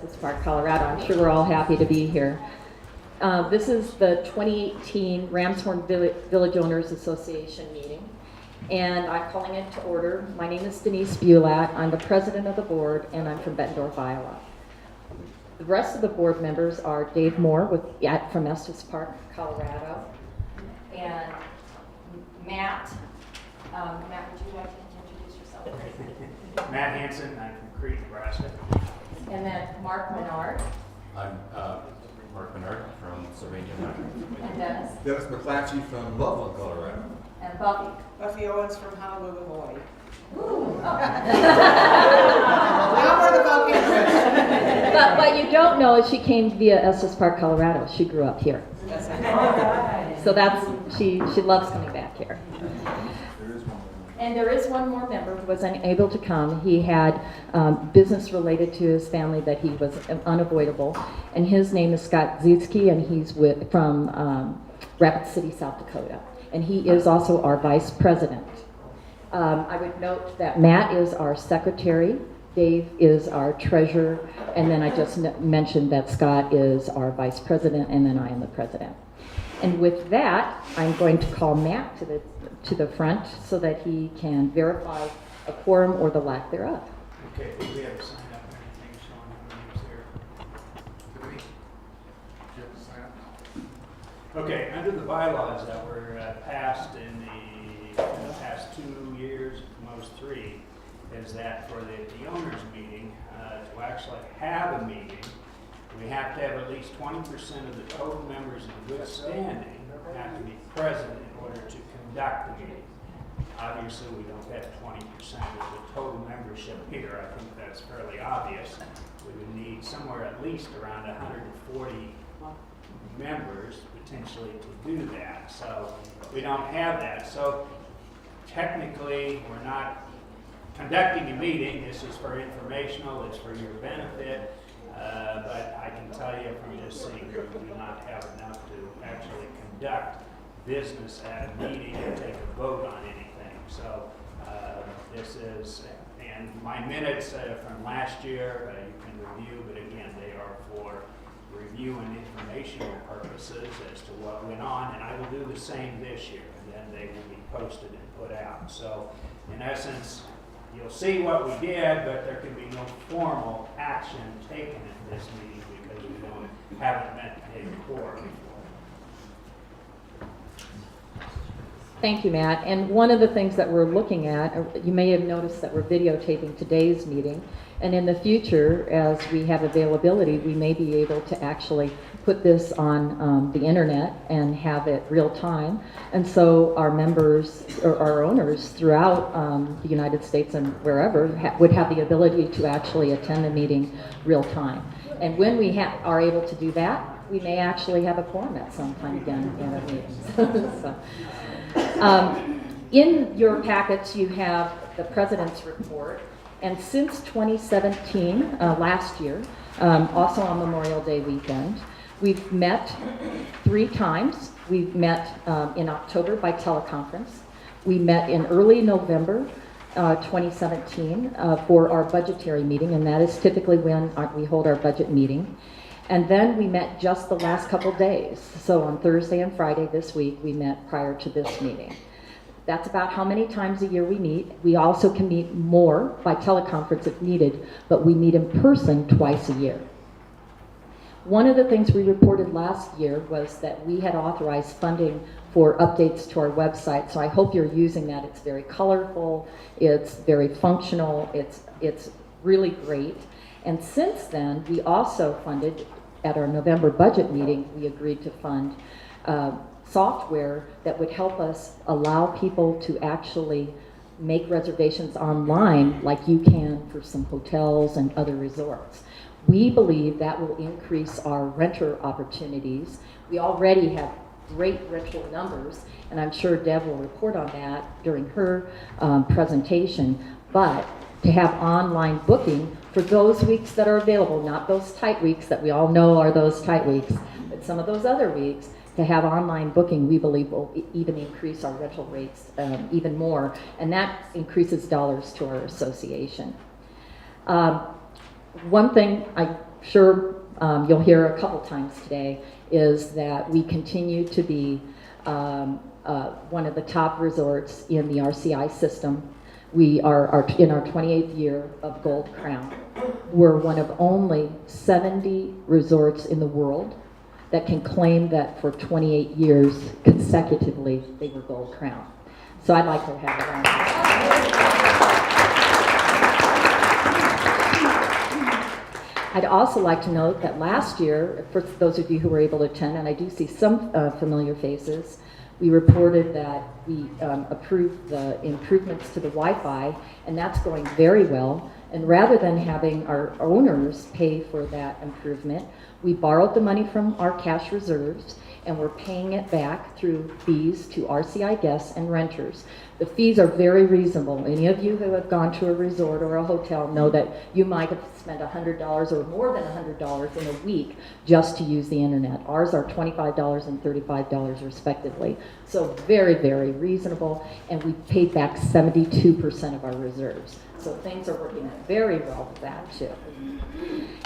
Estes Park, Colorado. I'm sure we're all happy to be here. This is the 2018 Ramshorn Village Owners Association meeting, and I'm calling it to order. My name is Denise Bulat. I'm the president of the board, and I'm from Bettendorf, Iowa. The rest of the board members are Dave Moore from Estes Park, Colorado, and Matt. Matt, would you like to introduce yourself? Matt Hansen, I'm from Crete, Nebraska. And then Mark Menard. I'm Mark Menard from Sylvania. And Dennis. Dennis McClatchy from Loveland, Colorado. And Buffy. Buffy Owens from Honolulu, Hawaii. Ooh. Now we're the volcano. But you don't know is she came via Estes Park, Colorado. She grew up here. So she loves coming back here. And there is one more member who was unable to come. He had business related to his family that he was unavoidable. And his name is Scott Zietzke, and he's from Rapid City, South Dakota. And he is also our vice president. I would note that Matt is our secretary, Dave is our treasurer, and then I just mentioned that Scott is our vice president, and then I am the president. And with that, I'm going to call Matt to the front so that he can verify a quorum or the lack thereof. Okay, do we have to sign up or anything showing who name's there? Do we? Do you have to sign up? Okay, under the bylaws that were passed in the past 2 years, most 3, is that for the owners meeting, to actually have a meeting, we have to have at least 20% of the total members in good standing have to be present in order to conduct the meeting. Obviously, we don't have 20% of the total membership here. I think that's fairly obvious. We would need somewhere at least around 140 members potentially to do that. So we don't have that. So technically, we're not conducting a meeting. This is for informational. It's for your benefit. But I can tell you from just seeing here, we do not have enough to actually conduct business at a meeting and take a vote on anything. So this is, and my minutes from last year you can review, but again, they are for review and informational purposes as to what went on, and I will do the same this year, and then they will be posted and put out. So in essence, you'll see what we did, but there can be no formal action taken at this meeting because we haven't met a quorum before. Thank you, Matt. And one of the things that we're looking at, you may have noticed that we're videotaping today's meeting, and in the future, as we have availability, we may be able to actually put this on the internet and have it real time. And so our members or our owners throughout the United States and wherever would have the ability to actually attend the meeting real time. And when we are able to do that, we may actually have a quorum at some time again in our meetings. So, in your packets, you have the President's report. And since 2017, last year, also on Memorial Day weekend, we've met 3 times. We've met in October by teleconference. We met in early November 2017 for our budgetary meeting, and that is typically when we hold our budget meeting. And then we met just the last couple days. So on Thursday and Friday this week, we met prior to this meeting. That's about how many times a year we meet. We also can meet more by teleconference if needed, but we meet in person twice a year. One of the things we reported last year was that we had authorized funding for updates to our website, so I hope you're using that. It's very colorful, it's very functional, it's really great. And since then, we also funded, at our November budget meeting, we agreed to fund software that would help us allow people to actually make reservations online like you can for some hotels and other resorts. We believe that will increase our renter opportunities. We already have great rental numbers, and I'm sure Deb will report on that during her presentation, but to have online booking for those weeks that are available, not those tight weeks that we all know are those tight weeks, but some of those other weeks, to have online booking, we believe will even increase our rental rates even more, and that increases dollars to our association. One thing I sure you'll hear a couple times today, is that we continue to be one of the top resorts in the RCI system. We are in our 28th year of Gold Crown. We're one of only 70 resorts in the world that can claim that for 28 years consecutively they were Gold Crown. So I'd like to have a round of applause. I'd also like to note that last year, for those of you who were able to attend, and I do see some familiar faces, we reported that we approved the improvements to the Wi-Fi, and that's going very well. And rather than having our owners pay for that improvement, we borrowed the money from our cash reserves, and we're paying it back through fees to RCI guests and renters. The fees are very reasonable. Any of you who have gone to a resort or a hotel know that you might have spent $100 or more than $100 in a week just to use the internet. Ours are $25 and $35 respectively. So very, very reasonable, and we paid back 72% of our reserves. So things are working out very well with that too.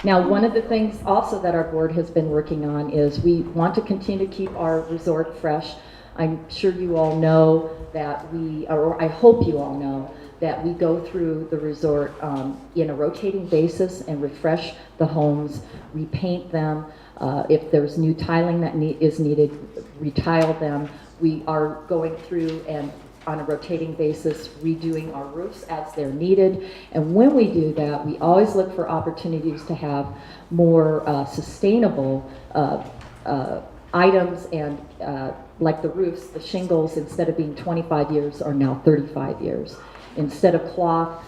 Now, one of the things also that our board has been working on is we want to continue to keep our resort fresh. I'm sure you all know that or I hope you all know, that we go through the resort in a rotating basis and refresh the homes, repaint them. If there's new tiling that is needed, retile them. We are going through and on a rotating basis, redoing our roofs as they're needed. And when we do that, we always look for opportunities to have more sustainable items, and like the roofs, the shingles, instead of being 25 years, are now 35 years. Instead of cloth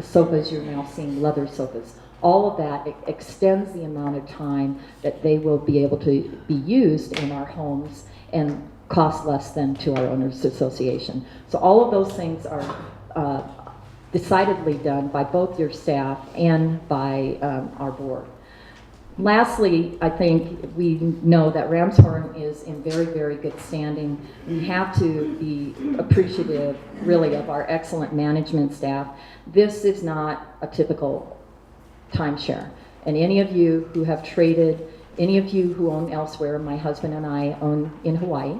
sofas, you're now seeing leather sofas. All of that extends the amount of time that they will be able to be used in our homes and cost less than to our owners association. So all of those things are decidedly done by both your staff and by our board. Lastly, I think we know that Ramshorn is in very, very good standing. We have to be appreciative, really, of our excellent management staff. This is not a typical timeshare. And any of you who have traded, any of you who own elsewhere, my husband and I own in Hawaii,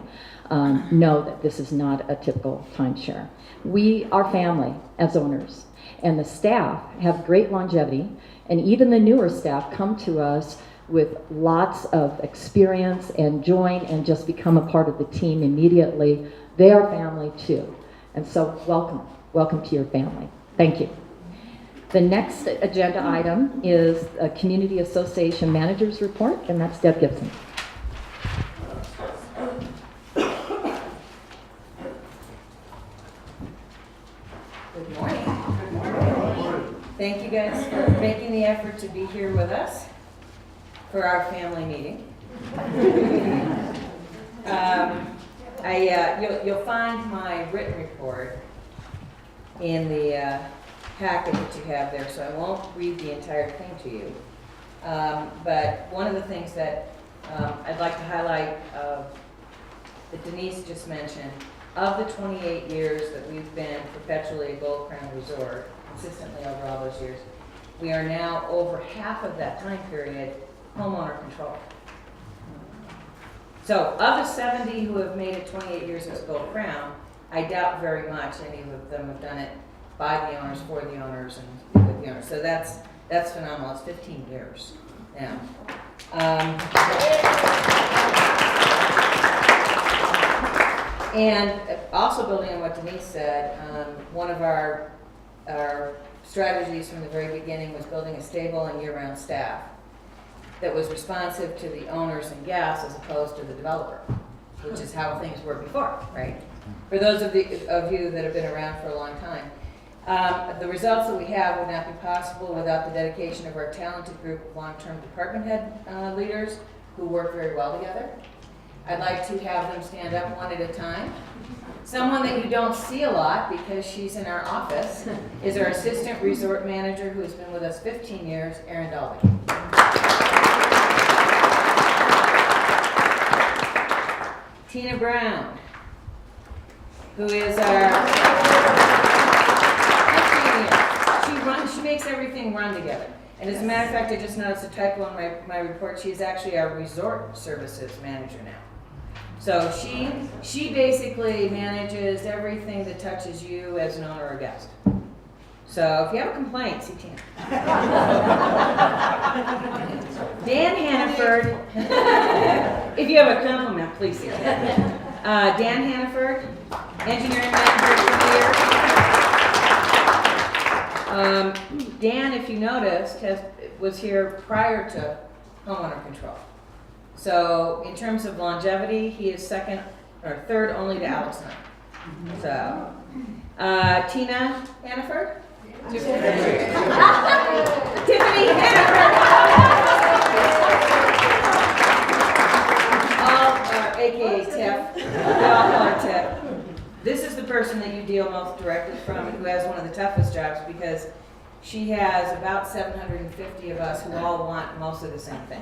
know that this is not a typical timeshare. We are family as owners, and the staff have great longevity, and even the newer staff come to us with lots of experience and join and just become a part of the team immediately. They are family too. And so welcome to your family. Thank you. The next agenda item is a Community Association Manager's Report, and that's Deb Gibson. Good morning. Good morning. Thank you guys for making the effort to be here with us for our family meeting. You'll find my written report in the packet that you have there, so I won't read the entire thing to you. But one of the things that I'd like to highlight that Denise just mentioned, of the 28 years that we've been perpetually a Gold Crown resort, consistently over all those years, we are now over half of that time period homeowner control. So of the 70 who have made it 28 years as Gold Crown, I doubt very much any of them have done it by the owners, for the owners, and with the owners. So that's phenomenal. It's 15 years now. And also building on what Denise said, one of our strategies from the very beginning was building a stable and year-round staff that was responsive to the owners and guests as opposed to the developer, which is how things were before, right? For those of you that have been around for a long time. The results that we have would not be possible without the dedication of our talented group of long-term department head leaders who work very well together. I'd like to have them stand up one at a time. Someone that you don't see a lot because she's in our office is our assistant resort manager who has been with us 15 years, Erin Dalby. Tina Brown, who is our, she makes everything run together. And as a matter of fact, I just noticed a typo in my report. She's actually our resort services manager now. So she basically manages everything that touches you as an owner or guest. So if you have a complaint, see Tina. Dan Hannaford. If you have a compliment, please see Tina. Dan Hannaford, engineering manager for the year. Dan, if you noticed, was here prior to homeowner control. So in terms of longevity, he is second or third only to Alex and I. So Tina Hannaford. Tiffany Hannaford. AKA Tiff. We all call her Tiff. This is the person that you deal most directly from and who has one of the toughest jobs because she has about 750 of us who all want mostly the same thing.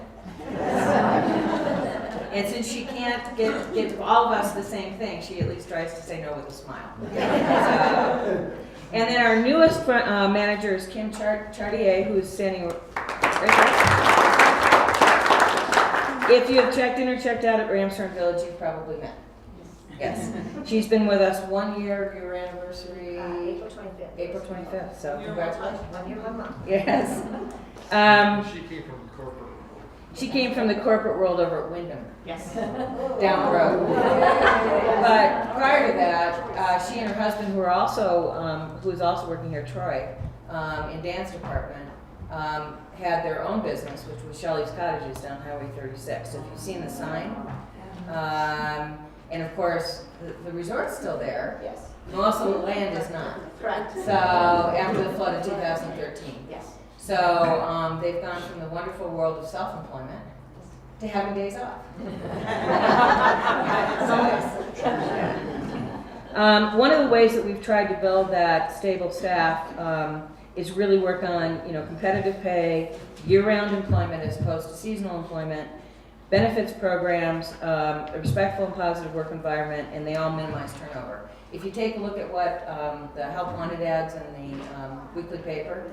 And since she can't get all of us the same thing, she at least tries to say no with a smile. And then our newest manager is Kim Chartier, who is standing right there. If you have checked in or checked out at Ramshorn Village, you've probably met. Yes. She's been with us 1 year, your anniversary. April 25th. April 25th, so congratulations. 1 year, 1 month. Yes. She came from the corporate world. She came from the corporate world over at Wyndham, Yes. down the road. But prior to that, she and her husband, who is also working here, Troy, in Dan's department, had their own business, which was Shelley's Cottages down Highway 36. So if you've seen the sign, and of course, the resort's still there. Yes. Most of the land is not. Correct. So after the flood of 2013. Yes. So they've gone from the wonderful world of self-employment to having days off. One of the ways that we've tried to build that stable staff is really work on, competitive pay, year-round employment as opposed to seasonal employment, benefits programs, a respectful and positive work environment, and they all minimize turnover. If you take a look at what the help wanted ads in the weekly paper,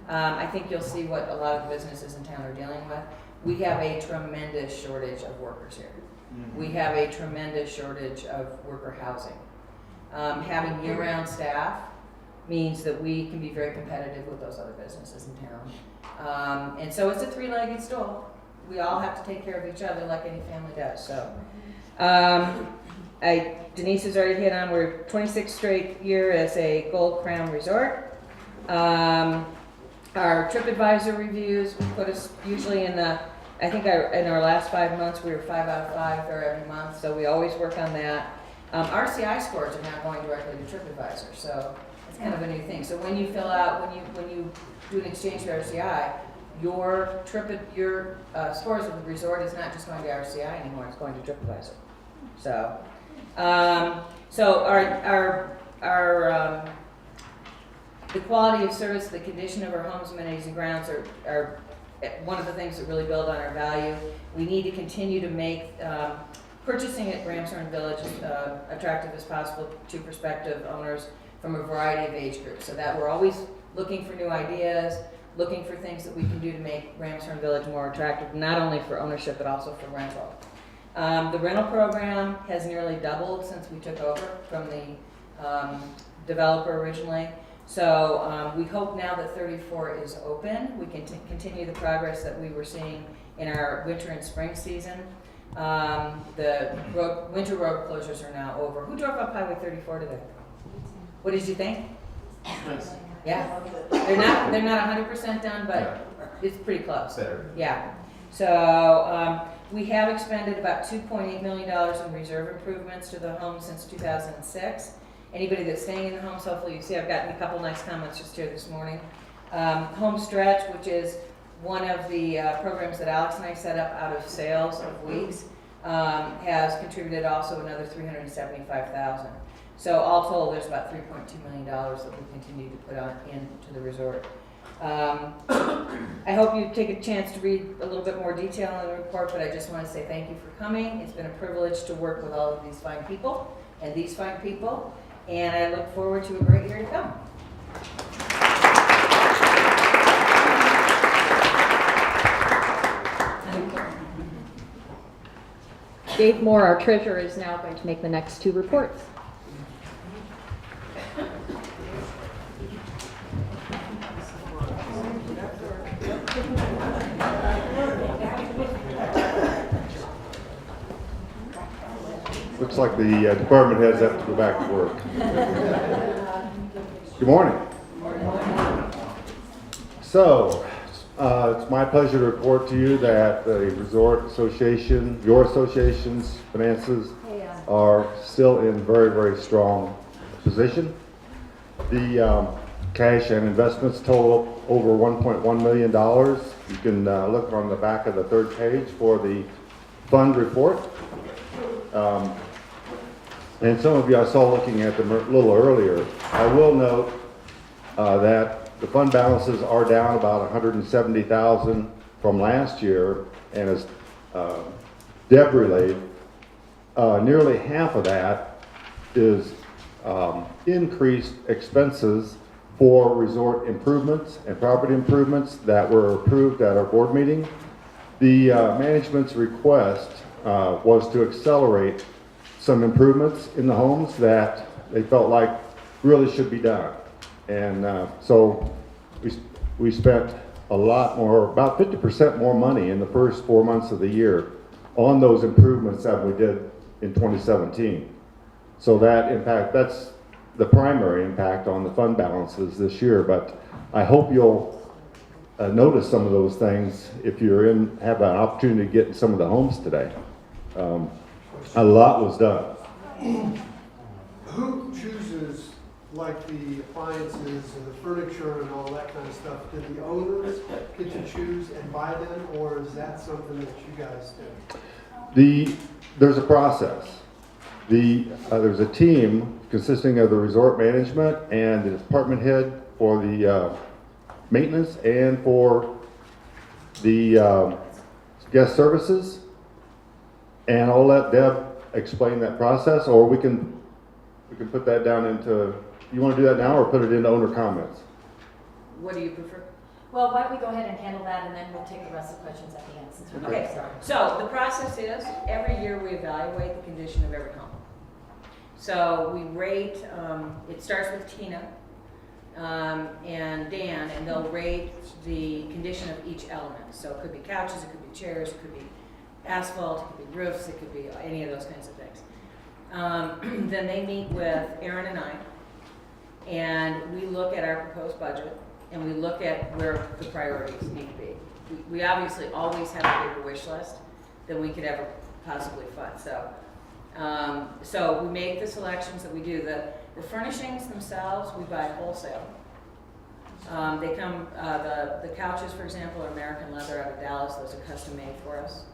I think you'll see what a lot of the businesses in town are dealing with. We have a tremendous shortage of workers here. We have a tremendous shortage of worker housing. Having year-round staff means that we can be very competitive with those other businesses in town. And so it's a three-legged stool. We all have to take care of each other like any family does. So, Denise has already hit on, we're 26th straight year as a Gold Crown resort. Our TripAdvisor reviews put us usually in the, in our last 5 months, we were 5 out of 5 for every month, so we always work on that. RCI scores are now going directly to TripAdvisor, so it's kind of a new thing. So when you fill out, when you do an exchange for RCI, your scores of the resort is not just going to RCI anymore; it's going to TripAdvisor. So, the quality of service, the condition of our homes, amenities, and grounds are one of the things that really build on our value. We need to continue to make purchasing at Ramshorn Village as attractive as possible to prospective owners from a variety of age groups, so that we're always looking for new ideas, looking for things that we can do to make Ramshorn Village more attractive, not only for ownership, but also for rental. The rental program has nearly doubled since we took over from the developer originally. So we hope now that 34 is open, we can continue the progress that we were seeing in our winter and spring season. The winter road closures are now over. Who drove up Highway 34 today? What did you think? Yeah, they're not 100% done, but it's pretty close. Better. Yeah. So we have expended about $2.8 million in reserve improvements to the home since 2006. Anybody that's staying in the homes, hopefully you see I've gotten a couple nice comments just here this morning. Home Stretch, which is one of the programs that Alex and I set up out of sales of weeks, has contributed also another $375,000. So all told, there's about $3.2 million that we continue to put on into the resort. I hope you take a chance to read a little bit more detail in the report, but I just want to say thank you for coming. It's been a privilege to work with all of these fine people and these fine people, and I look forward to a great year to come. Dave Moore, our treasurer, is now going to make the next two reports. Looks like the department heads have to go back to work. Good morning. So, it's my pleasure to report to you that the Resort Association, your association's finances are still in very, very strong position. The cash and investments total over $1.1 million. You can look on the back of the third page for the fund report. And some of you I saw looking at them a little earlier. I will note that the fund balances are down about 170,000 from last year, and as Deb relayed, nearly half of that is increased expenses for resort improvements and property improvements that were approved at our board meeting. The management's request was to accelerate some improvements in the homes that they felt like really should be done. And so we spent a lot more, about 50% more money in the first 4 months of the year on those improvements than we did in 2017. So that impact, that's the primary impact on the fund balances this year. But I hope you'll notice some of those things if you're have an opportunity to get in some of the homes today. A lot was done. Who chooses, like the appliances and the furniture and all that kind of stuff? Do the owners get to choose and buy them, or is that something that you guys do? There's a process. There's a team consisting of the resort management and the department head for the maintenance and for the guest services. And I'll let Deb explain that process, or we can put that down into, you want to do that now or put it into owner comments? What do you prefer? Well, why don't we go ahead and handle that, and then we'll take the rest of the questions at the end, since we're Okay, so the process is, every year we evaluate the condition of every home. So we rate, it starts with Tina and Dan, and they'll rate the condition of each element. So it could be couches, it could be chairs, it could be asphalt, it could be roofs, it could be any of those kinds of things. Then they meet with Aaron and I, and we look at our proposed budget, and we look at where the priorities need to be. We obviously always have a bigger wish list than we could ever possibly fund. So we make the selections that we do. The furnishings themselves, we buy wholesale. They come, the couches, for example, are American leather out of Dallas. Those are custom made for us.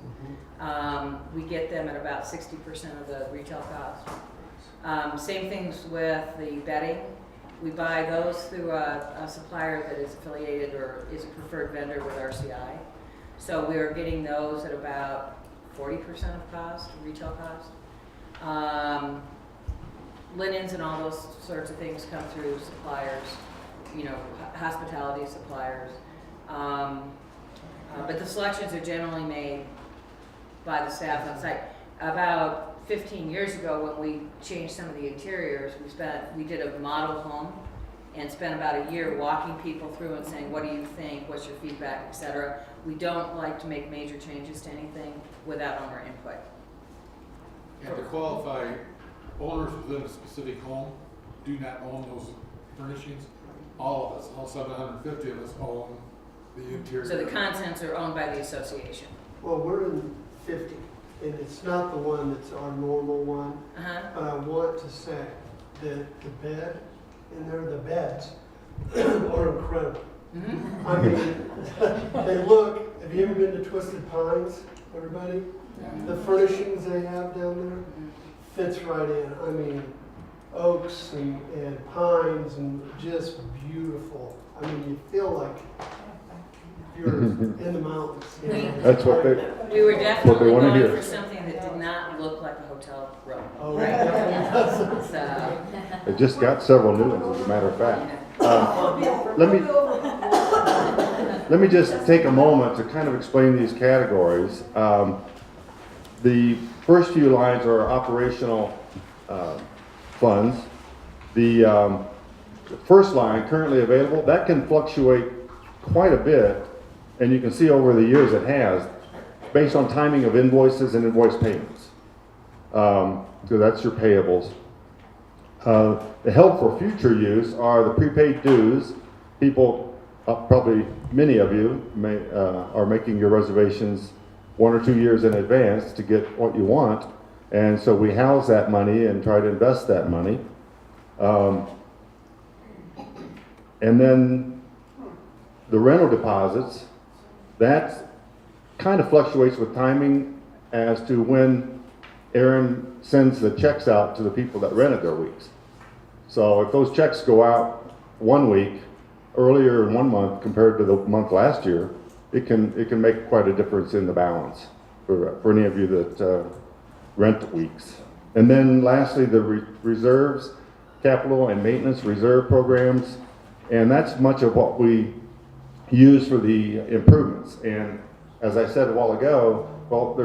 We get them at about 60% of the retail cost. Same things with the bedding. We buy those through a supplier that is affiliated or is a preferred vendor with RCI. So we are getting those at about 40% of cost, retail cost. Linens and all those sorts of things come through suppliers, you know, hospitality suppliers. But the selections are generally made by the staff on site. About 15 years ago, when we changed some of the interiors, we did a model home and spent about a year walking people through and saying, what do you think, what's your feedback, etc. We don't like to make major changes to anything without owner input. And to qualify, owners within a specific home do not own those furnishings. All of us, all 750 of us own the interior. So the contents are owned by the association. Well, we're in 50, and it's not the one that's our normal one. But I want to say that the bed in there, the beds are incredible. I mean, they look, have you ever been to Twisted Pines, everybody? The furnishings they have down there fits right in. I mean, oaks and pines and just beautiful. I mean, you feel like you're in the mountains. You know? That's what they. We were definitely wanna going hear. for something that did not look like a hotel room. Oh, it definitely doesn't. So, It just got several new ones, as a matter of fact. Let me just take a moment to kind of explain these categories. the first few lines are operational funds. The first line, currently available, that can fluctuate quite a bit, and you can see over the years it has, based on timing of invoices and invoice payments. So that's your payables. The help for future use are the prepaid dues. People, probably many of you, are making your reservations 1 or 2 years in advance to get what you want, and so we house that money and try to invest that money. And then the rental deposits, that kind of fluctuates with timing as to when Aaron sends the checks out to the people that rented their weeks. So if those checks go out 1 week earlier in 1 month compared to the month last year, it can make quite a difference in the balance for any of you that rent weeks. And then lastly, the reserves, capital and maintenance reserve programs, and that's much of what we use for the improvements. And as I said a while ago, well,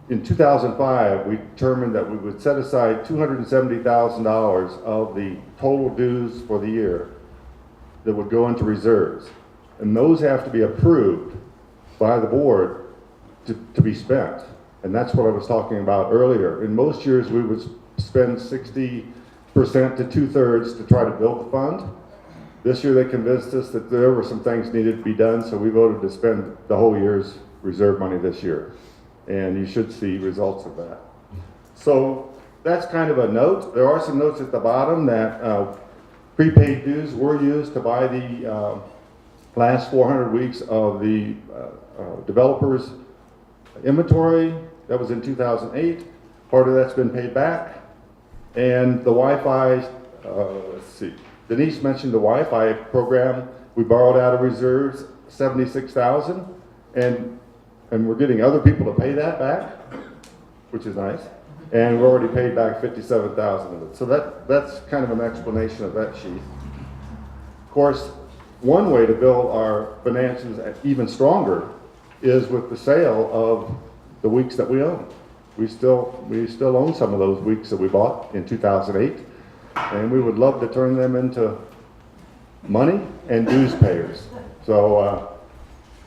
in 2005, we determined that we would set aside $270,000 of the total dues for the year that would go into reserves. And those have to be approved by the board to be spent. And that's what I was talking about earlier. In most years, we would spend 60% to 2/3 to try to build the fund. This year, they convinced us that there were some things needed to be done, so we voted to spend the whole year's reserve money this year. And you should see results of that. So that's kind of a note. There are some notes at the bottom that prepaid dues were used to buy the last 400 weeks of the developers inventory. That was in 2008. Part of that's been paid back. And the Wi-Fi, let's see, Denise mentioned the Wi-Fi program. We borrowed out of reserves $76,000, and we're getting other people to pay that back, which is nice. And we've already paid back $57,000 of it. So that's kind of an explanation of that sheet. Of course, one way to build our finances even stronger is with the sale of the weeks that we own. We still own some of those weeks that we bought in 2008, and we would love to turn them into money and dues payers. So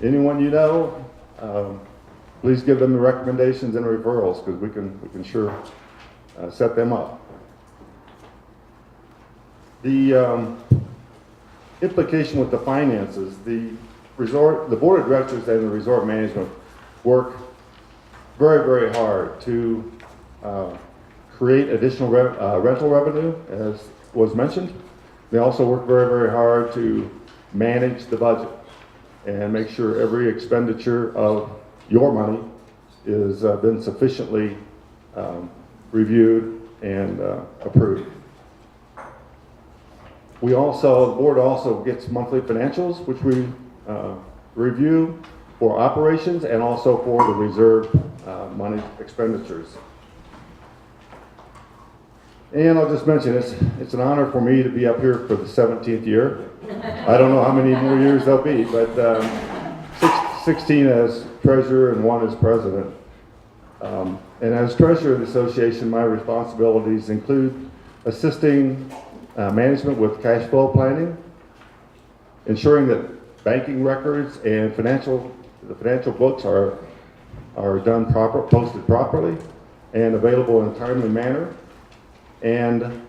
anyone you know, please give them the recommendations and referrals, because we can sure set them up. The implication with the finances, the board of directors and the resort management work very, very hard to create additional rental revenue, as was mentioned. They also work very, very hard to manage the budget and make sure every expenditure of your money is been sufficiently reviewed and approved. The board also gets monthly financials, which we review for operations and also for the reserve money expenditures. And I'll just mention, it's an honor for me to be up here for the 17th year. I don't know how many more years there'll be, but 16 as treasurer and 1 as president. And as treasurer of the association, my responsibilities include assisting management with cash flow planning, ensuring that banking records and the financial books are done posted properly and available in a timely manner. And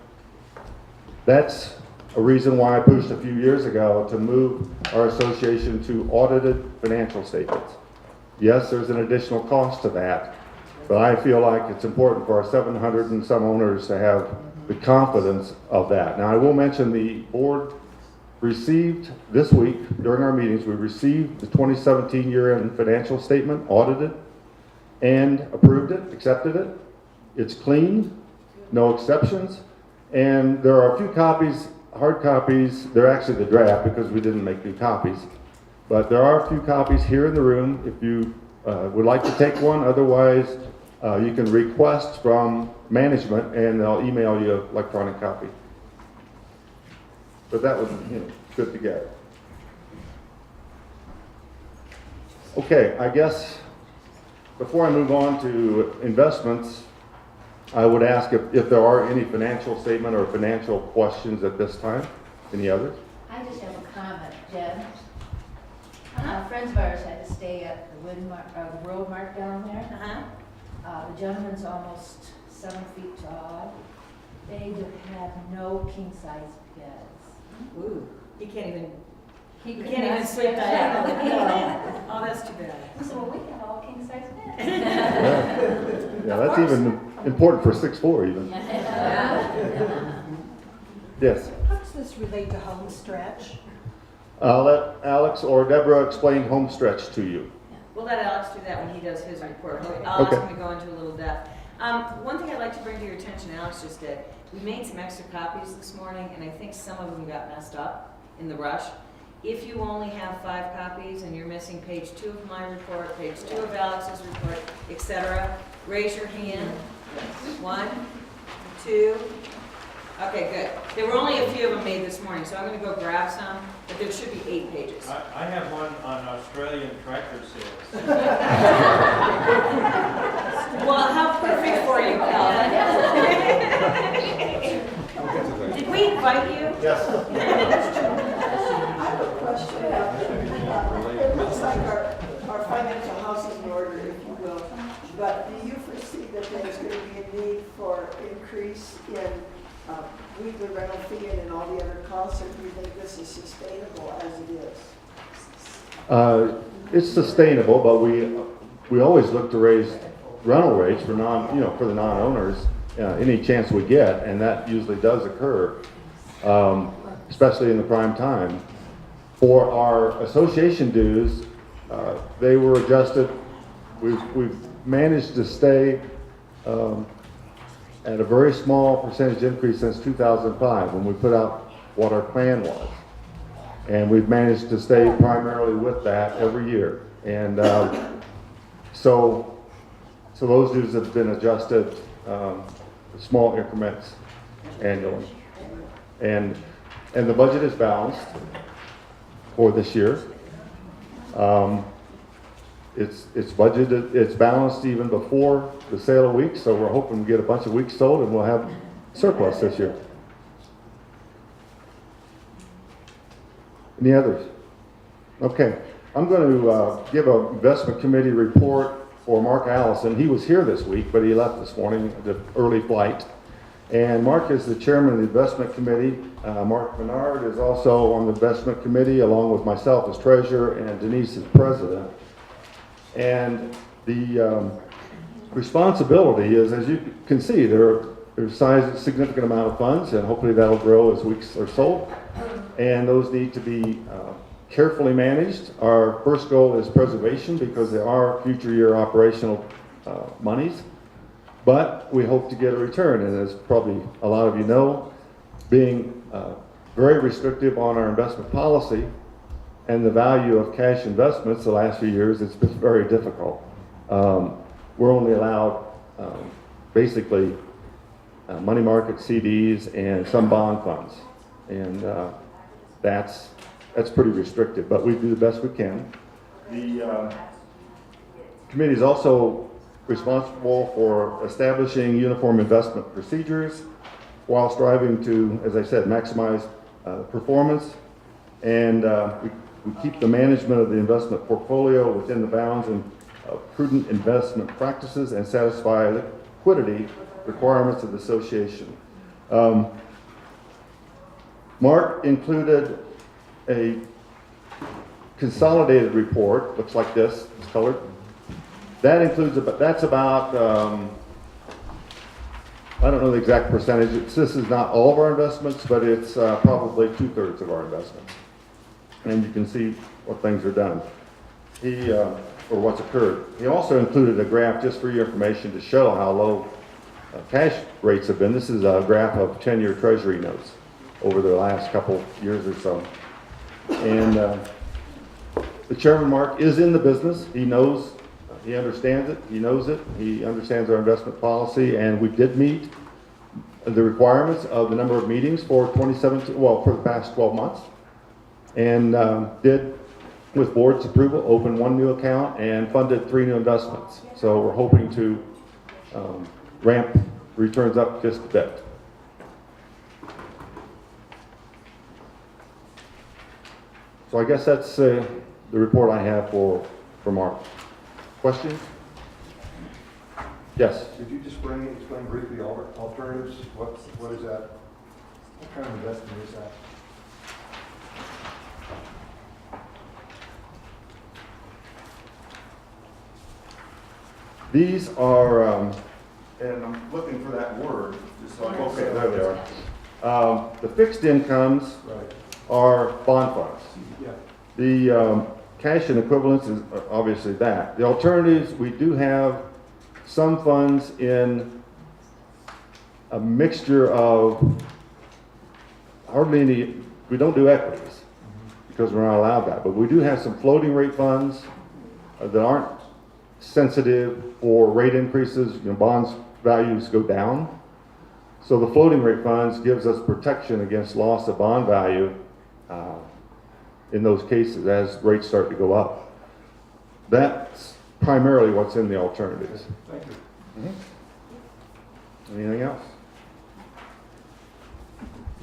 that's a reason why I pushed a few years ago to move our association to audited financial statements. Yes, there's an additional cost to that, but I feel like it's important for our 700 and some owners to have the confidence of that. Now, I will mention the board received this week, during our meetings, we received the 2017 year-end financial statement, audited, and approved it, accepted it. It's clean, no exceptions, and there are a few copies, hard copies. They're actually the draft because we didn't make new copies, but there are a few copies here in the room if you would like to take one. Otherwise, you can request from management and they'll email you an electronic copy. But that was, good to get. Okay, I guess before I move on to investments, I would ask if there are any financial statement or financial questions at this time. Any others? I just have a comment, Jen. Friends of ours had to stay at the road mark down there. The gentleman's almost 7 feet tall. They would have no king-size beds. Ooh, he can't even, He he could can't not even sleep sit down. down. Oh, that's too bad. So well, we have all king-size beds. Yeah, that's even important for 6'4" even. Yes. How does this relate to home stretch? I'll let Alex or Deborah explain home stretch to you. We'll let Alex do that when he does his report. I'll Okay. ask him to go into a little depth. One thing I'd like to bring to your attention, Alex just did, we made some extra copies this morning, and I think some of them got messed up in the rush. If you only have 5 copies and you're missing page 2 of my report, page 2 of Alex's report, etc., raise your hand. 1, 2. Okay, good. There were only a few of them made this morning, so I'm going to go grab some, but there should be 8 pages. I have one on Australian tractor sales. Well, how perfect for you, Calvin. Did we invite you? Yes. I have a question. It looks like our financial house is in order, if you will, but do you foresee that there's going to be a need for increase in weekly rental fee and in all the other costs, or do you think this is sustainable as it is? It's sustainable, but we always look to raise rental rates for for the non-owners any chance we get, and that usually does occur, especially in the prime time. For our association dues, they were adjusted. We've managed to stay at a very small percentage increase since 2005 when we put out what our plan was. And we've managed to stay primarily with that every year. And so those dues have been adjusted small increments annually. And the budget is balanced for this year. It's budgeted, it's balanced even before the sale of weeks, so we're hoping to get a bunch of weeks sold and we'll have surplus this year. Any others? Okay, I'm going to give an investment committee report for Mark Allison. He was here this week, but he left this morning, the early flight. And Mark is the chairman of the investment committee. Mark Menard is also on the investment committee, along with myself as treasurer and Denise as president. And the responsibility is, as you can see, there's a significant amount of funds, and hopefully that'll grow as weeks are sold. And those need to be carefully managed. Our first goal is preservation because there are future year operational monies, but we hope to get a return. And as probably a lot of you know, being very restrictive on our investment policy and the value of cash investments the last few years, it's been very difficult. We're only allowed basically money market CDs and some bond funds. And that's pretty restrictive, but we do the best we can. The committee is also responsible for establishing uniform investment procedures while striving to, as I said, maximize performance. And we keep the management of the investment portfolio within the bounds and prudent investment practices and satisfy liquidity requirements of the association. Mark included a consolidated report, looks like this, it's colored. That includes, that's about, I don't know the exact percentage. This is not all of our investments, but it's probably 2/3 of our investments. And you can see what things are done, or what's occurred. He also included a graph just for your information to show how low cash rates have been. This is a graph of 10-year treasury notes over the last couple years or so. And the chairman, Mark, is in the business. He knows, he understands it, he knows it, he understands our investment policy, and we did meet the requirements of the number of meetings for 2017, well, for the past 12 months, and did with board's approval, opened 1 new account and funded 3 new investments. So we're hoping to ramp returns up just a bit. So I guess that's the report I have for Mark. Questions? Yes. Could you just explain briefly alternatives? What is that? What kind of investment is that? These are, and I'm looking for that word. Just so okay, there they are. The fixed incomes are bond funds. Yeah. The cash and equivalents is obviously that. The alternatives, we do have some funds in a mixture of hardly any, we don't do equities because we're not allowed that, but we do have some floating rate funds that aren't sensitive for rate increases. You know, bonds values go down. So the floating rate funds gives us protection against loss of bond value in those cases as rates start to go up. That's primarily what's in the alternatives. Thank you. Mm-hmm. Anything else?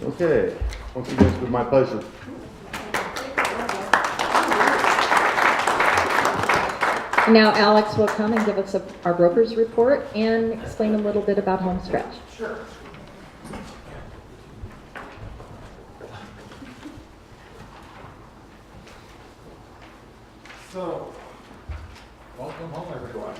Okay. Once again, it's been my pleasure. Now Alex will come and give us our broker's report and explain a little bit about home stretch. Sure. So, welcome home, everyone.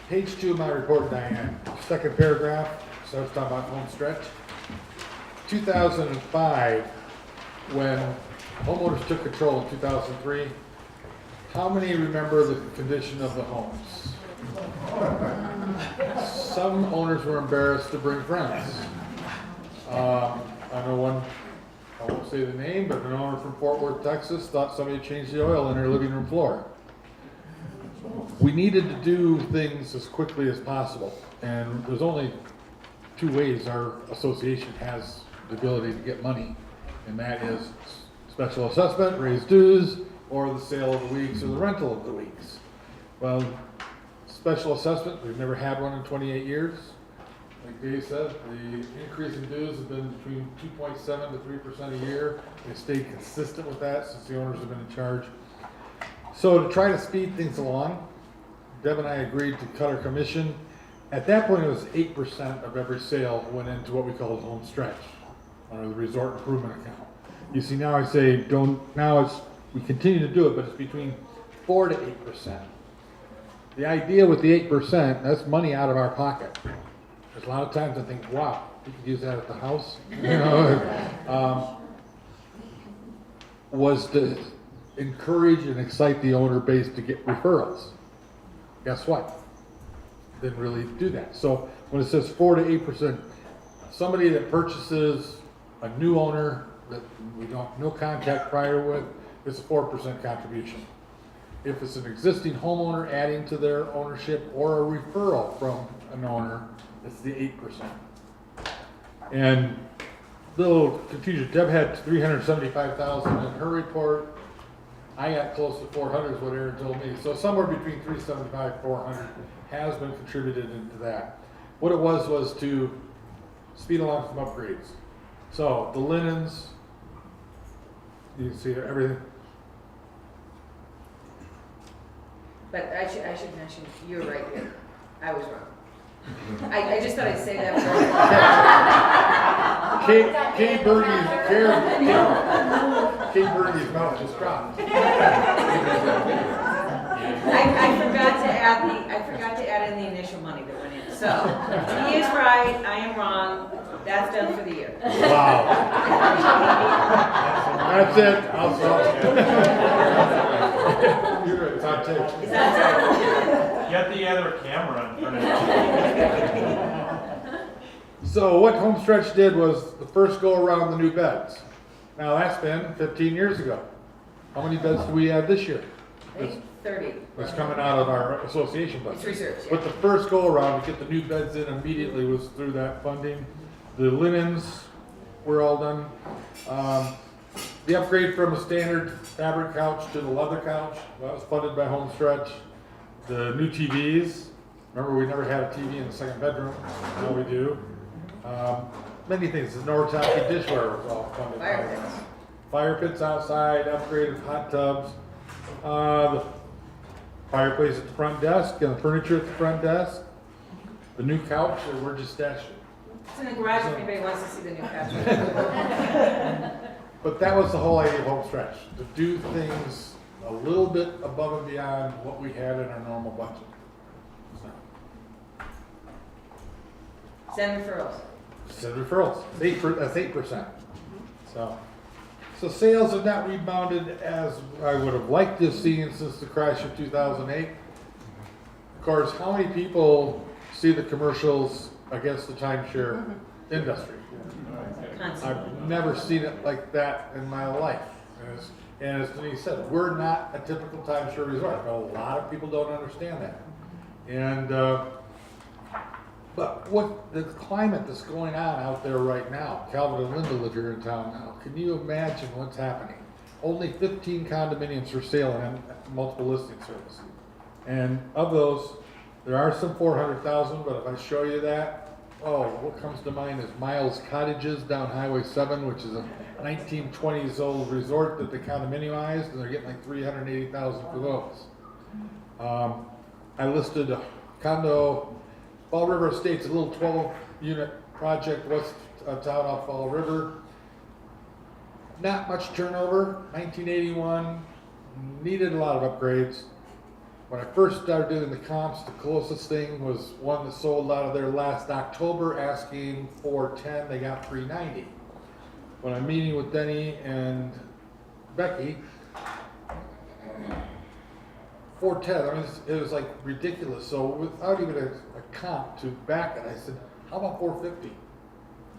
Page 2 of my report, Diane. Second paragraph starts talking about home stretch. 2005, when homeowners took control in 2003, how many remember the condition of the homes? Some owners were embarrassed to bring friends. I know one, I won't say the name, but an owner from Fort Worth, Texas, thought somebody had changed the oil in her living room floor. We needed to do things as quickly as possible, and there's only 2 ways our association has the ability to get money, and that is special assessment, raised dues, or the sale of the weeks or the rental of the weeks. Well, special assessment, we've never had one in 28 years. Like Dave said, the increase in dues has been between 2.7 to 3% a year. They stayed consistent with that since the owners have been in charge. So to try to speed things along, Deb and I agreed to cut our commission. At that point, it was 8% of every sale went into what we call the home stretch, or the resort improvement account. You see, now I say we continue to do it, but it's between 4 to 8%. The idea with the 8%, that's money out of our pocket. There's a lot of times I think, wow, we could use that at the house. You know, was to encourage and excite the owner base to get referrals. Guess what? Didn't really do that. So when it says 4 to 8%, somebody that purchases a new owner that we don't no contact prior with, it's a 4% contribution. If it's an existing homeowner adding to their ownership or a referral from an owner, it's the 8%. And little confusion, Deb had 375,000 in her report. I got close to 400 is what Aaron told me. So somewhere between 375 and 400 has been contributed into that. What it was to speed along some upgrades. So the linens, you can see everything. But I should mention, you're right here. I was wrong. I just thought I'd say that. Kate Bernie's mouth just dropped. I forgot to add in the initial money that went in. So he is right, I am wrong. That's done for the year. Wow. That's it. I'll stop. You're right. It's on tape. Is that Get the other camera in front of you. So what Homestretch did was the first go around the new beds. Now that's been 15 years ago. How many beds do we have this year? I think 30. That's coming out of our association budget. It's reserves, yeah. But the first go around to get the new beds in immediately was through that funding. The linens were all done. The upgrade from a standard fabric couch to the leather couch, that was funded by Homestretch. The new TVs, remember we never had a TV in the second bedroom, now we do. Many things, the Noritaki dishware was all funded. Fire pits. Fire pits outside, upgraded hot tubs, the fireplace at the front desk and the furniture at the front desk. The new couch, we're just stashing. It's in the garage if anybody wants to see the new couch. But that was the whole idea of Homestretch, to do things a little bit above and beyond what we had in our normal budget. So, Send referrals. send referrals, that's 8%. So sales have not rebounded as I would have liked to have seen since the crash of 2008. Of course, how many people see the commercials against the timeshare industry? I've never seen it like that in my life. And as Denise said, we're not a typical timeshare resort. A lot of people don't understand that. And but what the climate that's going on out there right now, Calvin and Linda live here in town now. Can you imagine what's happening? Only 15 condominiums for sale and multiple listing service. And of those, there are some 400,000, but if I show you that, oh, what comes to mind is Miles Cottages down Highway 7, which is a 1920s old resort that they condominiumized, and they're getting like 380,000 for those. I listed a condo, Fall River Estates, a little 12-unit project west of town off Fall River. Not much turnover, 1981, needed a lot of upgrades. When I first started doing the comps, the closest thing was one that sold out of there last October, asking $410, they got $390. When I'm meeting with Denny and Becky, $410, I mean, it was like ridiculous. So without even a comp to back it, I said, how about $450?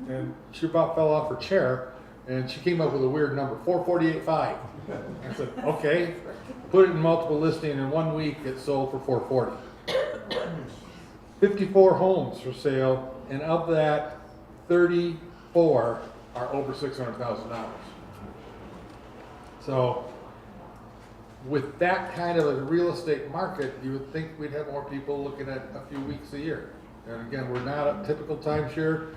And she about fell off her chair, and she came up with a weird number, $448.5. I said, okay. Put it in multiple listing, in 1 week it sold for $440. 54 homes for sale, and of that, 34 are over $600,000. So with that kind of a real estate market, you would think we'd have more people looking at a few weeks a year. And again, we're not a typical timeshare.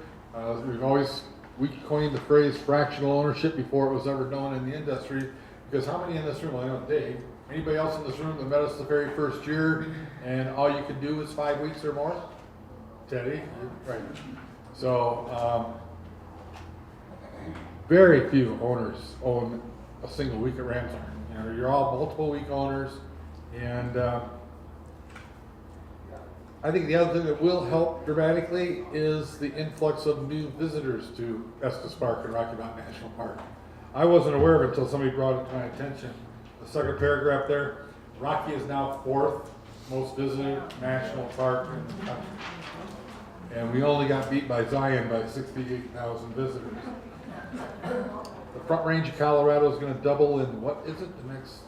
We coined the phrase fractional ownership before it was ever known in the industry. Because how many in this room, well, I know Dave, anybody else in this room that met us the very first year and all you could do is 5 weeks or more? Teddy, right. So, very few owners own a single week at Ramsar. You know, you're all multiple week owners, and I think the other thing that will help dramatically is the influx of new visitors to Estes Park and Rocky Mountain National Park. I wasn't aware of it until somebody brought it to my attention. The second paragraph there, Rocky is now 4th most visited national park in the country. And we only got beat by Zion by 68,000 visitors. The Front Range of Colorado is going to double in, what is it, the next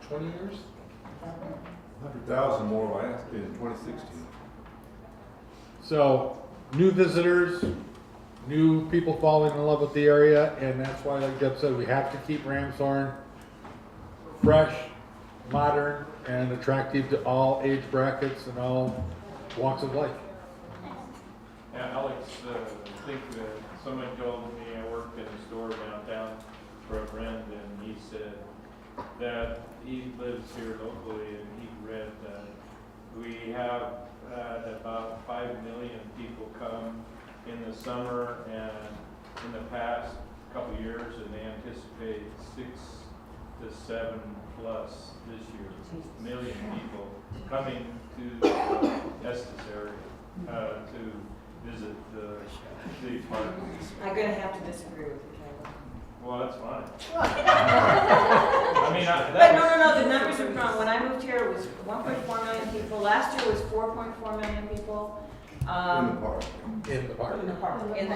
20 years? 100,000 more in 2016. So, new visitors, new people falling in love with the area, and that's why, like Deb said, we have to keep Ramshorn fresh, modern, and attractive to all age brackets and all walks of life. Yeah, Alex, I think someone told me I worked in a store downtown for a friend, and he said that he lives here locally, and he read that we have had about 5 million people come in the summer and in the past couple years, and they anticipate 6 to 7 plus this year, million people coming to the Estes area to visit the city park. I'm gonna have to disagree with you, Kevin. Well, that's fine. I mean, But no, the numbers are wrong. When I moved here, it was 1.4 million people. Last year was 4.4 million people. In the park. In the park. In the park. In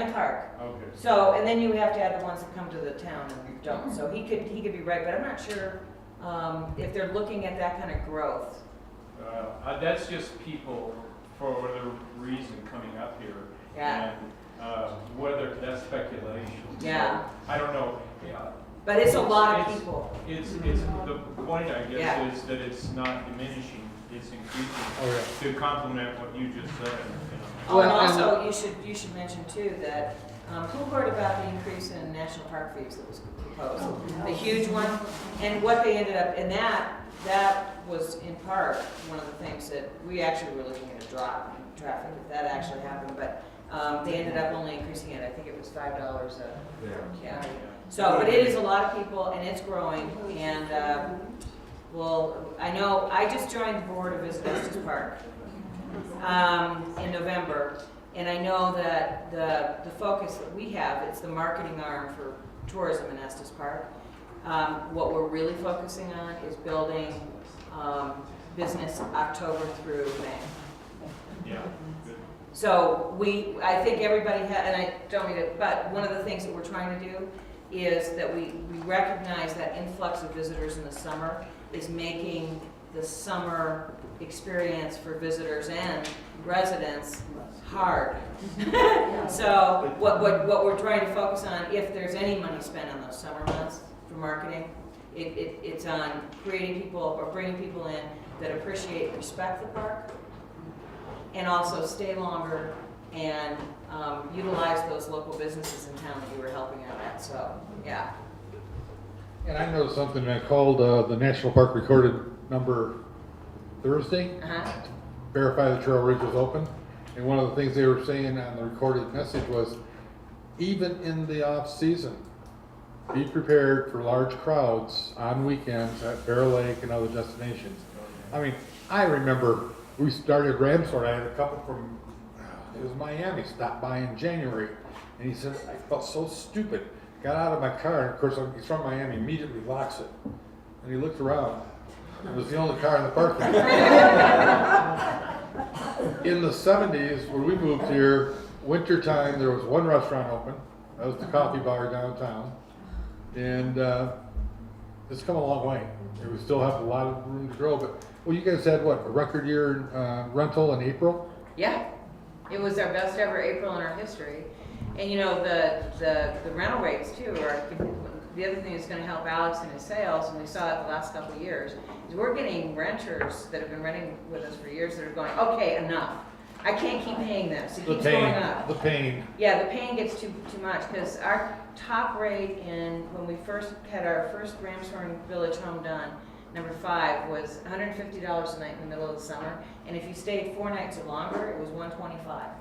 the park. Okay. So, and then you have to add the ones that come to the town and don't. So he could be right, but I'm not sure if they're looking at that kind of growth. That's just people for whatever reason coming up here. Yeah. And whether that's speculation. Yeah. So, I don't know. Yeah. But it's a lot of people. It's, the point, I Yeah. guess, is that it's not diminishing, it's increasing. Oh, yeah. To complement what you just said, you know. Oh, and Well, and- also, you should mention too that, who heard about the increase in national park fees that was proposed? The huge one, and what they ended up, and that was in part one of the things that we actually were looking at a drop in traffic if that actually happened, but, they ended up only increasing it, I think it was $5 a, yeah. So, but it is a lot of people and it's growing and, well, I know, I just joined the board of Visit Estes Park, in November. And I know that the focus that we have, it's the marketing arm for tourism in Estes Park. What we're really focusing on is building business October through May. Yeah, good. So I think everybody and I don't mean it, but one of the things that we're trying to do is that we recognize that influx of visitors in the summer is making the summer experience for visitors and residents hard. So what we're trying to focus on, if there's any money spent on those summer months for marketing, it's on creating people or bringing people in that appreciate and respect the park and also stay longer and utilize those local businesses in town that you were helping out at. So, yeah. And I noticed something, I called the National Park recorded number Thursday, verify the trail ridge was open. And one of the things they were saying on the recorded message was, even in the off season, be prepared for large crowds on weekends at Bear Lake and other destinations. I mean, I remember we started Ramsford, I had a couple from, it was Miami, stopped by in January. And he said, I felt so stupid. Got out of my car, and of course, he's from Miami, immediately locks it. And he looked around. It was the only car in the parking lot. In the 70s, when we moved here, wintertime, there was one restaurant open. That was the Coffee Bar downtown. And it's come a long way. We still have a lot of room to grow. But, well, you guys had, what, a record year in rental in April? Yeah. It was our best ever April in our history. And you know, the rental rates too are, the other thing that's gonna help Alex in his sales, and we saw it the last couple of years, is we're getting renters that have been renting with us for years that are going, okay, enough. I can't keep paying this, it keeps going up. The pain. Yeah, the pain gets too much, because our top rate when we first had our first Ramshorn Village home done, number 5 was $150 a night in the middle of the summer, and if you stayed 4 nights or longer, it was $125.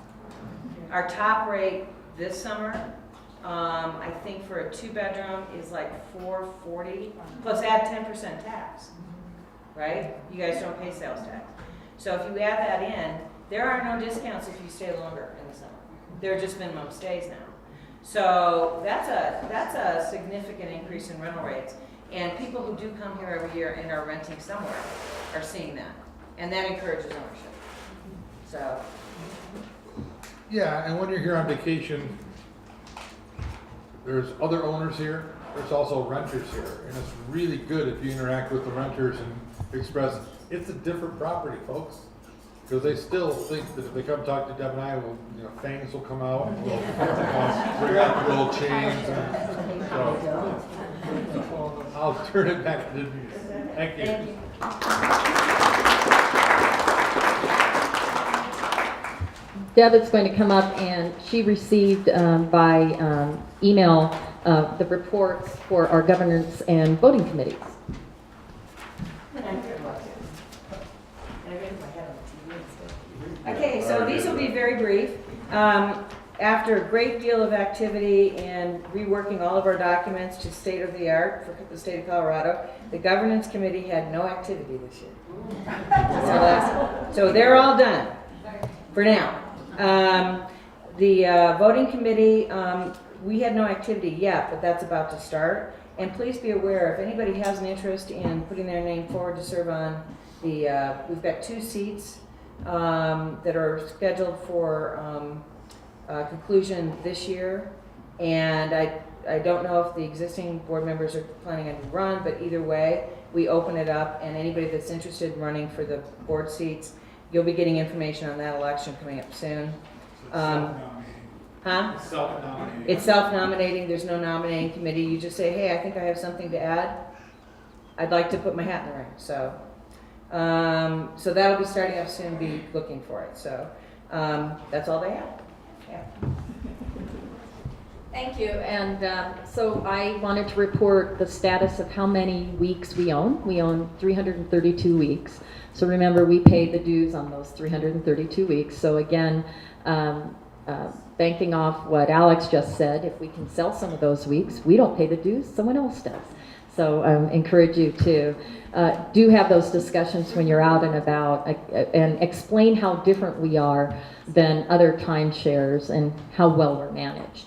Our top rate this summer, I think for a 2-bedroom is like $440, plus add 10% tax, right? You guys don't pay sales tax. So if you add that in, there are no discounts if you stay longer in the summer. They're just minimum stays now. So that's a significant increase in rental rates. And people who do come here every year and are renting somewhere are seeing that. And that encourages ownership. So. Yeah, and when you're here on vacation, there's other owners here, there's also renters here, and it's really good if you interact with the renters and express, it's a different property, folks. Because they still think that if they come talk to Deb and I, fangs will come out, and we'll bring out the gold chains, and so. I'll turn it back to Denise. Thank you. Deb is going to come up, and she received by email the reports for our governance and voting committees. Okay, so these will be very brief. After a great deal of activity and reworking all of our documents to state-of-the-art for the state of Colorado, the governance committee had no activity this year. So they're all done for now. The voting committee, we had no activity yet, but that's about to start. And please be aware, if anybody has an interest in putting their name forward to serve on the, we've got 2 seats that are scheduled for conclusion this year. And I don't know if the existing board members are planning on to run, but either way, we open it up, and anybody that's interested in running for the board seats, you'll be getting information on that election coming up soon. Huh? Self-nominating. It's self-nominating, there's no nominating committee, you just say, hey, I think I have something to add. I'd like to put my hat in the ring, so. So that'll be starting up soon, be looking for it, so, that's all they have. Yeah. Thank you, and so I wanted to report the status of how many weeks we own. We own 332 weeks. So remember, we paid the dues on those 332 weeks. So again, banking off what Alex just said, if we can sell some of those weeks, we don't pay the dues, someone else does. So I encourage you to do have those discussions when you're out and about and explain how different we are than other timeshares and how well we're managed.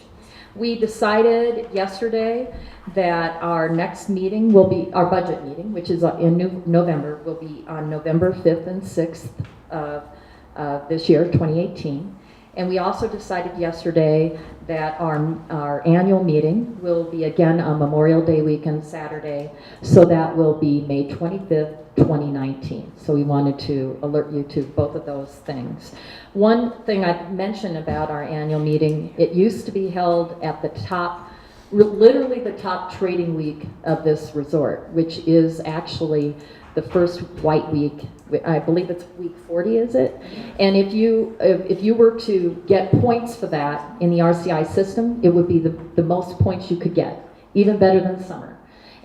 We decided yesterday that our next meeting will be, our budget meeting, which is in November, will be on November 5th and 6th of this year, 2018. And we also decided yesterday that our annual meeting will be again on Memorial Day weekend, Saturday, so that will be May 25th, 2019. So we wanted to alert you to both of those things. One thing I'd mention about our annual meeting, it used to be held at the top, literally the top trading week of this resort, which is actually the first white week. I believe it's week 40, is it? And if you were to get points for that in the RCI system, it would be the most points you could get, even better than summer.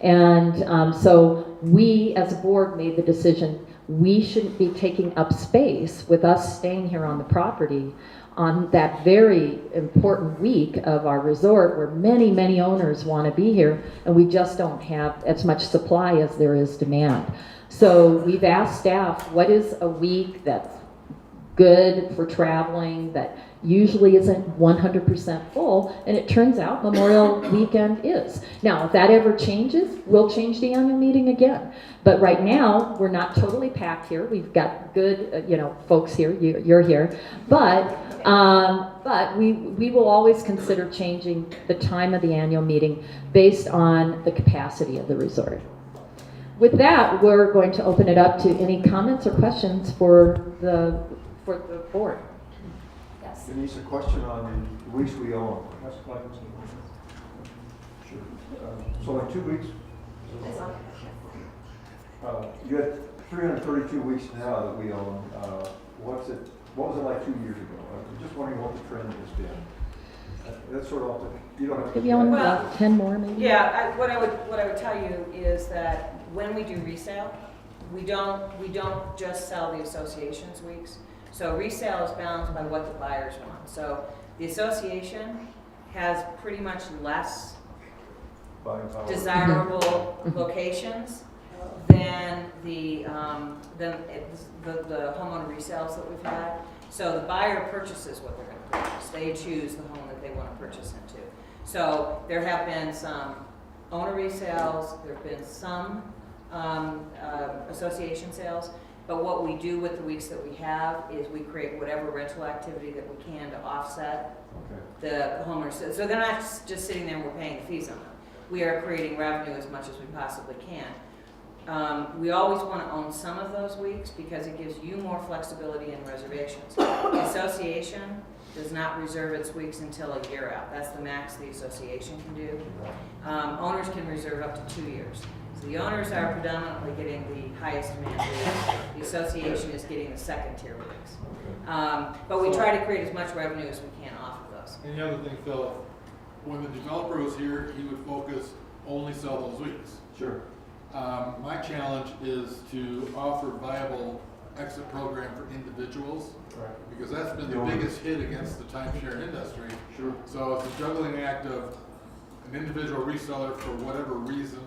And so we, as a board, made the decision we shouldn't be taking up space with us staying here on the property on that very important week of our resort where many, many owners want to be here, and we just don't have as much supply as there is demand. So we've asked staff, what is a week that's good for traveling, that usually isn't 100% full, and it turns out Memorial Weekend is. Now, if that ever changes, we'll change the annual meeting again. But right now, we're not totally packed here. We've got good, folks here. You're here, but we will always consider changing the time of the annual meeting based on the capacity of the resort. With that, we're going to open it up to any comments or questions for the board. Yes. Denise, a question on the weeks we own. Sure. So like 2 weeks, you had 332 weeks now that we own. What was it like 2 years ago? I'm just wondering what the trend has been. That's sort of, you don't have to. If you own about 10 more, maybe? Yeah, what I would tell you is that when we do resale, we don't just sell the association's weeks. So resale is balanced by what the buyers want. So the association has pretty much less desirable locations than the homeowner resales that we've had. So the buyer purchases what they're going to purchase. They choose the home that they want to purchase into. So there have been some owner resales, there have been some association sales, but what we do with the weeks that we have is we create whatever rental activity that we can to offset the homeowners. So they're not just sitting there and we're paying the fees on them. We are creating revenue as much as we possibly can. We always want to own some of those weeks because it gives you more flexibility in reservations. The association does not reserve its weeks until a year out. That's the max the association can do. Owners can reserve up to 2 years. So the owners are predominantly getting the highest demand weeks. The association is getting the second tier weeks. But we try to create as much revenue as we can off of those. And the other thing, Phil, when the developer was here, he would focus only sell those weeks. Sure. My challenge is to offer viable exit program for individuals, because that's been the biggest hit against the timeshare industry. Sure. So it's a juggling act of an individual reseller for whatever reason,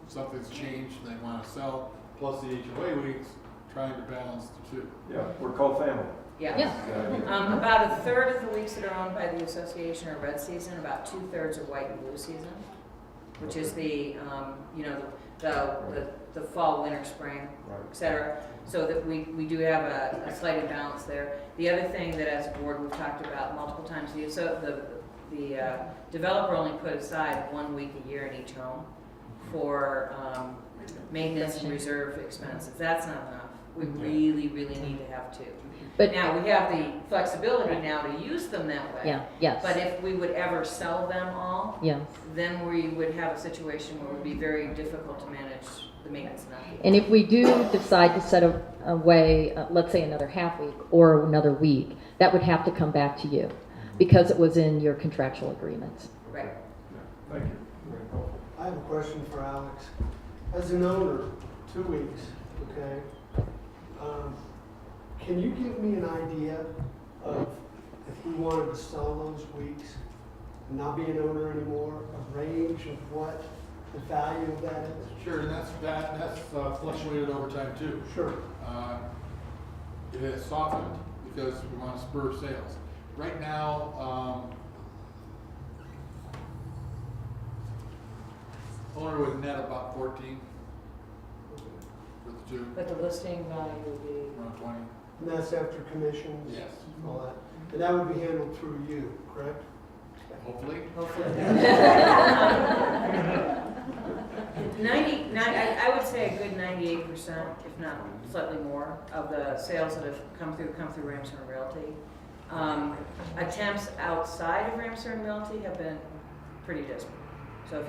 something's changed and they want to sell, plus the HOA weeks, trying to balance the two. Yeah, we're called family. Yeah. About a third of the weeks that are owned by the association are red season, about 2/3 are white and blue season, which is the fall, winter, spring, etc. So that we do have a slight imbalance there. The other thing that as a board we've talked about multiple times, the developer only put aside 1 week a year in each home for maintenance and reserve expenses. That's not enough. We really, really need to have two. But- Now, we have the flexibility now to use them that way. Yeah, yes. But if we would ever sell them all, Yes. then we would have a situation where it would be very difficult to manage the maintenance and upkeep. And if we do decide to set away, let's say another half week or another week, that would have to come back to you because it was in your contractual agreements. Right. Thank you. Very helpful. I have a question for Alex. As an owner, 2 weeks, okay? Can you give me an idea of if we wanted to sell those weeks, and not be an owner anymore, a range of what the value of that is? Sure, and that's fluctuated over time too. Sure. It has softened because we want to spur sales. Right now, owner would net about 14 with the two, But the listing value would be. around 20. And that's after commissions? Yes. All that. And that would be handled through you, correct? Hopefully. Hopefully. I would say a good 98%, if not slightly more, of the sales that have come through Ramsey Realty. Attempts outside of Ramsey Realty have been pretty dismal. So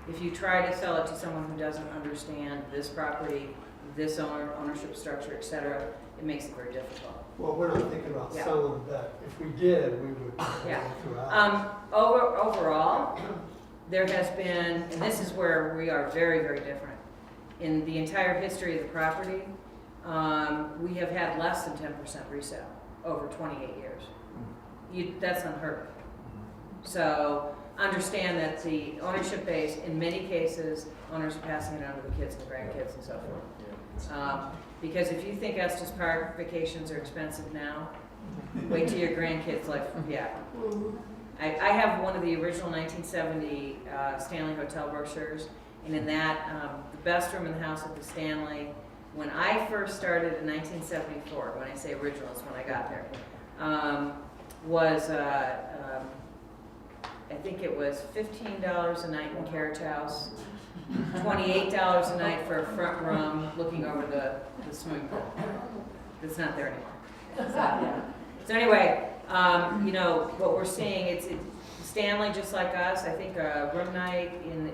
if you try to sell it to someone who doesn't understand this property, this ownership structure, et cetera, it makes it very difficult. Well, we're not thinking about Yeah. selling that. If we did, we would go Yeah. through ours. Overall, there has been, and this is where we are very, very different. In the entire history of the property, we have had less than 10% resale over 28 years. That's unheard of. So understand that the ownership base, in many cases, owners are passing it on to the kids and the grandkids and so forth. Because if you think Estes Park vacations are expensive now, wait till your grandkids life, yeah. I have one of the original 1970 Stanley Hotel brochures, and in that, the best room in the house at the Stanley, when I first started in 1974, when I say original is when I got there, was, I think it was $15 a night in Carriage House, $28 a night for a front room looking over the swimming pool. It's not there anymore. So anyway, what we're seeing, it's Stanley, just like us. I think a room night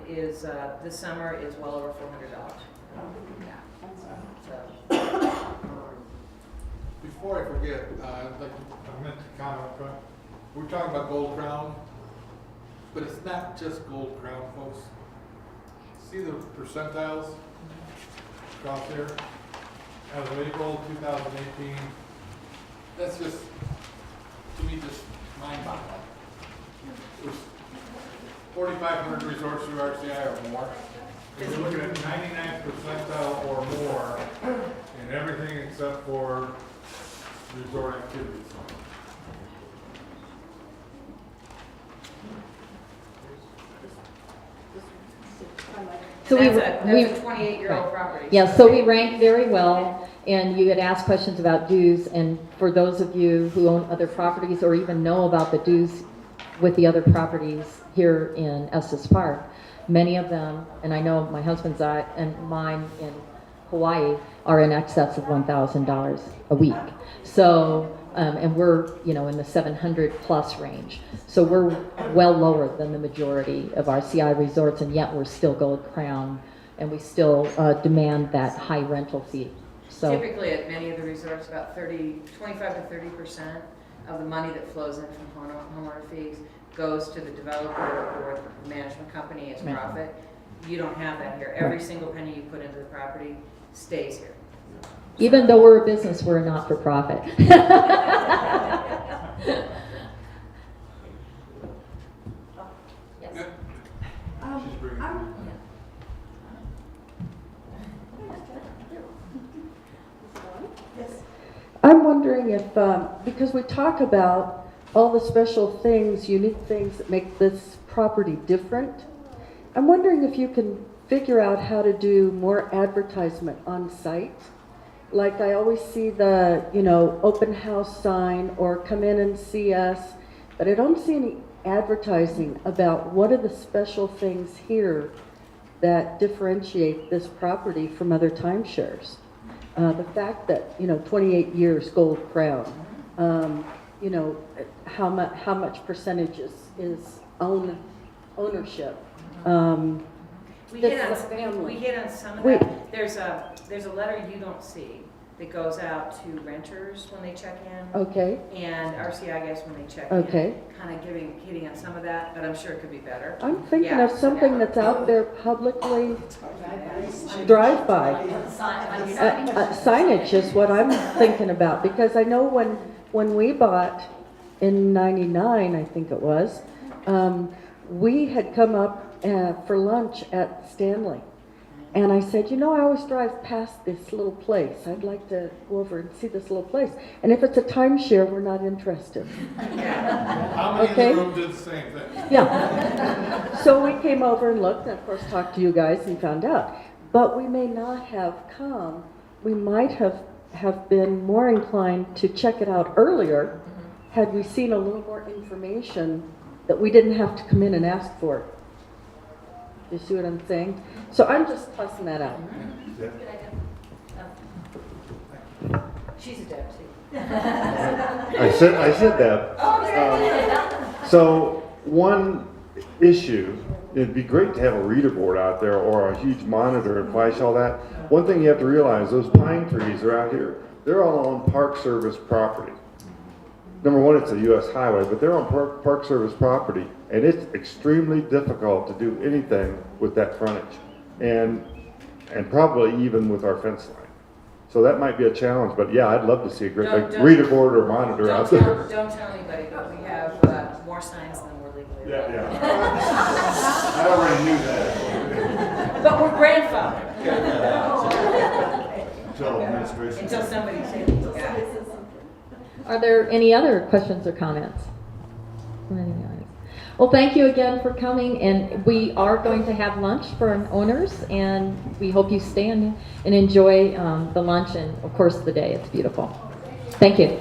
is this summer is well over $400. So. Before I forget, I meant to comment, we're talking about Gold Crown, but it's not just Gold Crown, folks. See the percentiles across here? As of April 2018, that's just, to me, just mind-boggling. There's 4,500 resorts through RCI or more. And we're looking at 99th percentile or more in everything except for resort activities. So That's a 28-year-old property. Yeah, so we rank very well, and you had asked questions about dues, and for those of you who own other properties or even know about the dues with the other properties here in Estes Park, many of them, and I know my husband's and mine in Hawaii, are in excess of $1,000 a week. So, and we're, in the 700 plus range. So we're well lower than the majority of our CI resorts, and yet we're still Gold Crown, and we still demand that high rental fee. So Typically at many of the resorts, about 25 to 30% of the money that flows in from homeowner fees goes to the developer or the management company as profit. You don't have that here. Every single penny you put into the property stays here. even though we're a business, we're not for profit. I'm wondering if, because we talk about all the special things, unique things that make this property different, I'm wondering if you can figure out how to do more advertisement on site. Like I always see the, open house sign or come in and see us, but I don't see any advertising about what are the special things here that differentiate this property from other timeshares. the fact that, 28 years Gold Crown, how much percentage is ownership? We This hit is a on, family. we hit on some of Wait. that. There's a letter you don't see that goes out to renters when they check in. Okay, And RCI guys when they check in. okay. Kind of hitting on some of that, but I'm sure it could be better. I'm thinking Yeah, of something yeah. that's out there publicly, drive-by. Signage is what I'm thinking about, because I know when we bought in '99, I think it was, we had come up for lunch at Stanley. And I said, I always drive past this little place. I'd like to go over and see this little place. And if it's a timeshare, we're not interested. How many Okay. in the room did the same thing? Yeah. So we came over and looked, and of course talked to you guys and found out. But we may not have come. We might have been more inclined to check it out earlier had we seen a little more information that we didn't have to come in and ask for. You see what I'm saying? So I'm just tossing that out. She's a deputy. I said that. So one issue, it'd be great to have a reader board out there or a huge monitor and flash all that. One thing you have to realize, those pine trees are out here. They're all on Park Service property. Number one, it's a U.S. highway, but they're on Park Service property, and it's extremely difficult to do anything with that frontage, and probably even with our fence line. So that might be a challenge, but yeah, I'd love to see a great big reader board or monitor out there. Don't tell anybody, but we have more signs than we're legally allowed. Yeah. I already knew that. But we're grandfathered. Until administration. Until somebody says, yeah. Are there any other questions or comments from any audience? Well, thank you again for coming, and we are going to have lunch for our owners, and we hope you stay and enjoy the lunch and, of course, the day. It's beautiful. Thank you.